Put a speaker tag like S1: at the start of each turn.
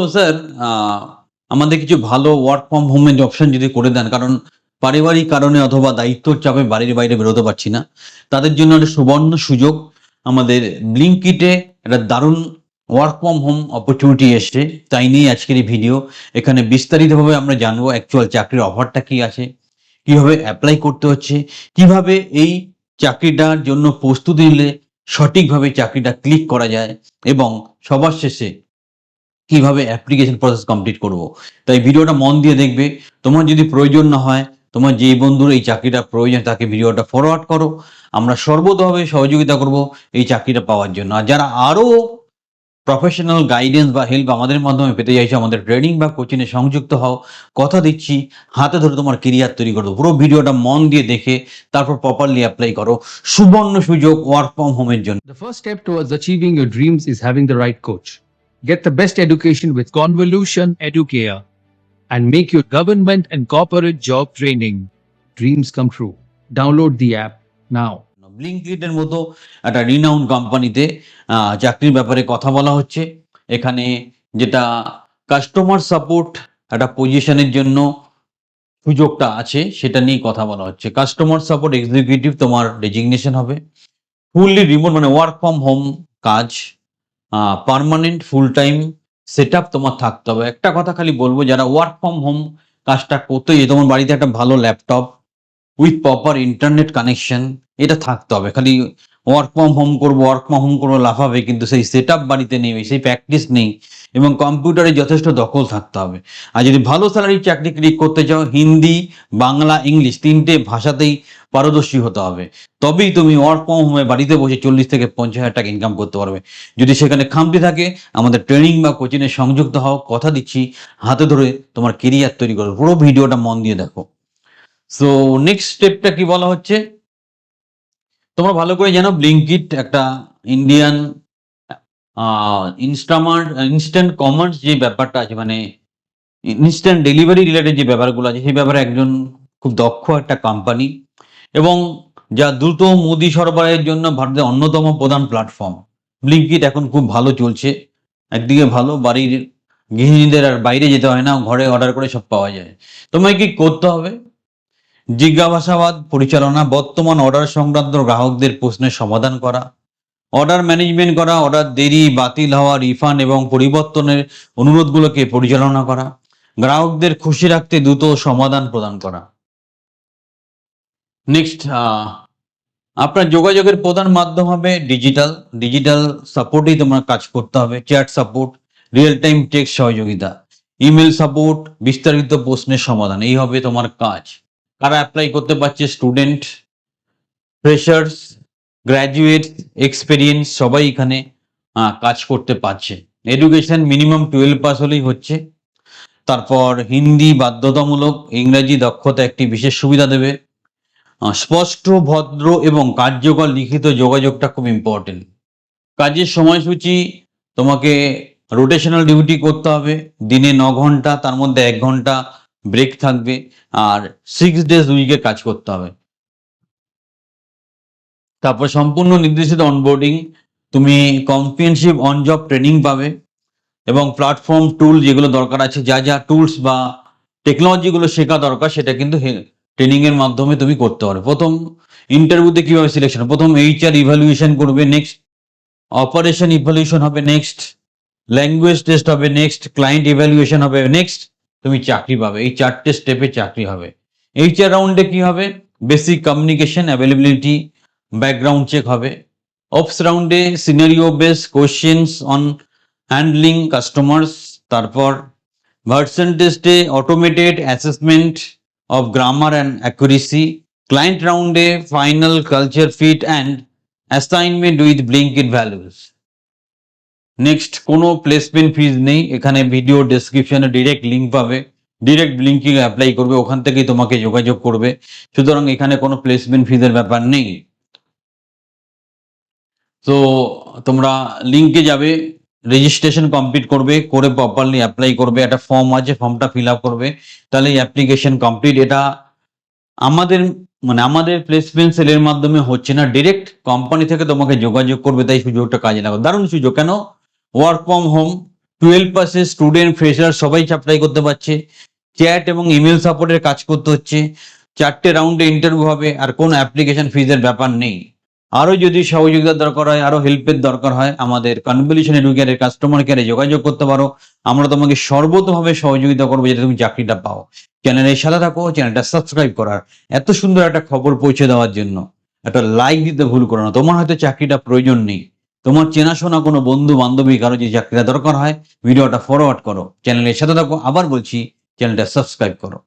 S1: তো স্যার আমাদের কিছু ভালো ওয়ার্ক ফ্রম হোমের অপশন যদি করে দেন, কারণ পারিবারিক কারণে অথবা দায়িত্বর চাপে বাড়ির বাইরে বেরোতে পারছি না। তাদের জন্য একটা সুবর্ণ সুযোগ। আমাদের ব্লিঙ্কিটে একটা দারুণ ওয়ার্ক ফ্রম হোম অপরচুনিটি এসছে, তাই নিয়ে আজকের এই ভিডিও। এখানে বিস্তারিতভাবে আমরা জানবো অ্যাকচুয়াল চাকরির অফারটা কি আছে, কিভাবে অ্যাপ্লাই করতে হচ্ছে, কিভাবে এই চাকরিটার জন্য প্রস্তুতি নিলে সঠিকভাবে চাকরিটা ক্লিক করা যায়, এবং সবার শেষে কিভাবে অ্যাপ্লিকেশন প্রসেস কমপ্লিট করব। তাই ভিডিওটা মন দিয়ে দেখবে। তোমার যদি প্রয়োজন না হয়, তোমার যেই বন্ধুর এই চাকরিটা প্রয়োজন তাকে ভিডিওটা ফরওয়ার্ড করো। আমরা সর্বতভাবে সহযোগিতা করব এই চাকরিটা পাওয়ার জন্য। আর যারা আরও প্রফেশনাল গাইডেন্স বা হেল্প আমাদের মাধ্যমে পেতে চাইছো, আমাদের ট্রেনিং বা কোচিংয়ে সংযুক্ত হও। কথা দিচ্ছি, হাতে ধরে তোমার কেরিয়ার তৈরি করো। পুরো ভিডিওটা মন দিয়ে দেখে তারপর প্রপারলি অ্যাপ্লাই করো। সুবর্ণ সুযোগ ওয়ার্ক ফ্রম হোমের জন্য।
S2: The first step towards achieving your dreams is having the right coach. Get the best education with Convolution Educare and make your government and corporate job training dreams come true. Download the app now.
S1: ব্লিঙ্কিটের মতো একটা renowned কোম্পানিতে চাকরির ব্যাপারে কথা বলা হচ্ছে। এখানে যেটা কাস্টমার সাপোর্ট একটা পজিশনের জন্য সুযোগটা আছে, সেটা নিয়ে কথা বলা হচ্ছে। কাস্টমার সাপোর্ট এক্সিকিউটিভ তোমার ডেজিগনেশন হবে। ফুললি রিমোট, মানে ওয়ার্ক ফ্রম হোম কাজ। Permanent full time set up তোমার থাকতে হবে। একটা কথা খালি বলবো, যারা ওয়ার্ক ফ্রম হোম কাজটা করতে, যে তোমার বাড়িতে একটা ভালো laptop with proper internet connection এটা থাকতে হবে। খালি ওয়ার্ক ফ্রম হোম করবো লাফাবে, কিন্তু সেই সেট আপ বাড়িতে নেই, সেই প্র্যাকটিস নেই, এবং কম্পিউটারে যথেষ্ট দখল থাকতে হবে। আর যদি ভালো স্যালারির চাকরি ক্লিক করতে চাও, হিন্দি, বাংলা, ইংলিশ তিনটে ভাষাতেই পারদর্শী হতে হবে। তবেই তুমি ওয়ার্ক ফ্রম হোমে বাড়িতে বসে 40 থেকে 50,000 টাকা ইনকাম করতে পারবে। যদি সেখানে খামতি থাকে, আমাদের ট্রেনিং বা কোচিংয়ে সংযুক্ত হও। কথা দিচ্ছি, হাতে ধরে তোমার কেরিয়ার তৈরি করো। পুরো ভিডিওটা মন দিয়ে দেখো। সো নেক্সট স্টেপটা কি বলা হচ্ছে, তোমরা ভালো করে জানো ব্লিঙ্কিট একটা ইন্ডিয়ান ইনস্ট্যান্ট কমার্স যে ব্যাপারটা আছে, মানে ইনস্ট্যান্ট ডেলিভারি রিলেটেড যে ব্যাপারগুলো আছে, সেই ব্যাপারে একজন খুব দক্ষ একটা কোম্পানি, এবং যা দ্রুত মুদি সরবরাহের জন্য ভারতের অন্যতম প্রধান প্ল্যাটফর্ম। ব্লিঙ্কিট এখন খুব ভালো চলছে। একদিকে ভালো, বাড়ির গৃহিণীদের আর বাইরে যেতে হয় না, ঘরে অর্ডার করে সব পাওয়া যায়। তোমায় কি করতে হবে? জিজ্ঞাসাবাদ পরিচালনা, বর্তমান অর্ডার সংক্রান্ত গ্রাহকদের প্রশ্নের সমাধান করা, অর্ডার ম্যানেজমেন্ট করা, অর্ডার দেরি, বাতিল হওয়া, রিফান্ড এবং পরিবর্তনের অনুরোধগুলোকে পরিচালনা করা, গ্রাহকদের খুশি রাখতে দ্রুত সমাধান প্রদান করা। নেক্সট, আপনার যোগাযোগের প্রধান মাধ্যম হবে ডিজিটাল সাপোর্টেই তোমার কাজ করতে হবে। Chat support, real time text সহযোগিতা, ইমেল সাপোর্ট, বিস্তারিত প্রশ্নের সমাধান, এই হবে তোমার কাজ। কারা অ্যাপ্লাই করতে পারছে? স্টুডেন্ট, ফ্রেশার্স, গ্র্যাজুয়েট, এক্সপেরিয়েন্স সবাই এখানে কাজ করতে পারছে। এডুকেশন মিনিমাম 12 পাস হলেই হচ্ছে। তারপর হিন্দি বাধ্যতামূলক, ইংরাজি দক্ষতা একটি বিশেষ সুবিধা দেবে। স্পষ্ট, ভদ্র এবং কার্যকর লিখিত যোগাযোগটা খুব ইম্পর্টেন্ট। কাজের সময়সূচি, তোমাকে রোটেশনাল ডিউটি করতে হবে। দিনে 9 ঘন্টা, তার মধ্যে 1 ঘন্টা ব্রেক থাকবে, আর 6 ডেজ উইকে কাজ করতে হবে। তারপর সম্পূর্ণ নির্দেশিত অনবোর্ডিং, তুমি কম্প্রিহেনসিভ অন জব ট্রেনিং পাবে, এবং প্ল্যাটফর্ম টুল যেগুলো দরকার আছে, যা যা টুলস বা টেকনোলজিগুলো শেখা দরকার, সেটা কিন্তু ট্রেনিং এর মাধ্যমে তুমি করতে পারো। প্রথম ইন্টারভিউতে কিভাবে সিলেকশন, প্রথম HR ইভ্যালুয়েশন করবে, নেক্সট অপারেশন ইভ্যালুয়েশন হবে, নেক্সট ল্যাঙ্গুয়েজ টেস্ট হবে, নেক্সট ক্লায়েন্ট ইভ্যালুয়েশন হবে, নেক্সট তুমি চাকরি পাবে। এই 4টে স্টেপে চাকরি হবে। HR রাউন্ডে কি হবে? Basic communication availability, background check হবে। অপস রাউন্ডে scenario base questions on handling customers. তারপর ভার্সন টেস্টে automated assessment of grammar and accuracy. Client রাউন্ডে final culture fit and assignment with Blinkit values. Next, কোনো প্লেসমেন্ট ফিজ নেই এখানে। Video ডেসক্রিপশনে direct link পাবে, ডিরেক্ট লিঙ্কিং অ্যাপ্লাই করবে, ওখান থেকেই তোমাকে যোগাযোগ করবে। সুতরাং এখানে কোনো প্লেসমেন্ট ফিজের ব্যাপার নেই। তো তোমরা লিঙ্কে যাবে, রেজিস্ট্রেশন কমপ্লিট করবে, করে প্রপারলি অ্যাপ্লাই করবে। একটা ফর্ম আছে, ফর্মটা ফিল আপ করবে, তাহলে অ্যাপ্লিকেশন কমপ্লিট। এটা আমাদের প্লেসমেন্ট সেলের মাধ্যমে হচ্ছে না, ডিরেক্ট কোম্পানি থেকে তোমাকে যোগাযোগ করবে। তাই সুযোগটা কাজে লাগাও, দারুণ সুযোগ। কেন? ওয়ার্ক ফ্রম হোম, 12 পাসের স্টুডেন্ট ফ্রেশার সবাই অ্যাপ্লাই করতে পারছে। চ্যাট এবং ইমেল সাপোর্টের কাজ করতে হচ্ছে। 4টে রাউন্ডে ইন্টারভিউ হবে, আর কোনো অ্যাপ্লিকেশন ফিজের ব্যাপার নেই। আরও যদি সহযোগিতার দরকার হয়, আরও হেল্পের দরকার হয়, আমাদের কনভলিউশন এডুকেয়ারের কাস্টমার কেয়ারে যোগাযোগ করতে পারো। আমরা তোমাকে সর্বতভাবে সহযোগিতা করবো যাতে তুমি চাকরিটা পাও। চ্যানেলের সাথে থাকো, চ্যানেলটা সাবস্ক্রাইব করার, এত সুন্দর একটা খবর পৌঁছে দেওয়ার জন্য একটা লাইক দিতে ভুল করো না। তোমার হয়তো চাকরিটা প্রয়োজন নেই, তোমার চেনাশোনা কোনো বন্ধু বান্ধবী কারো যে চাকরিটা দরকার হয়, ভিডিওটা ফরওয়ার্ড করো, চ্যানেলের সাথে থাকো। আবার বলছি, চ্যানেলটা সাবস্ক্রাইব করো।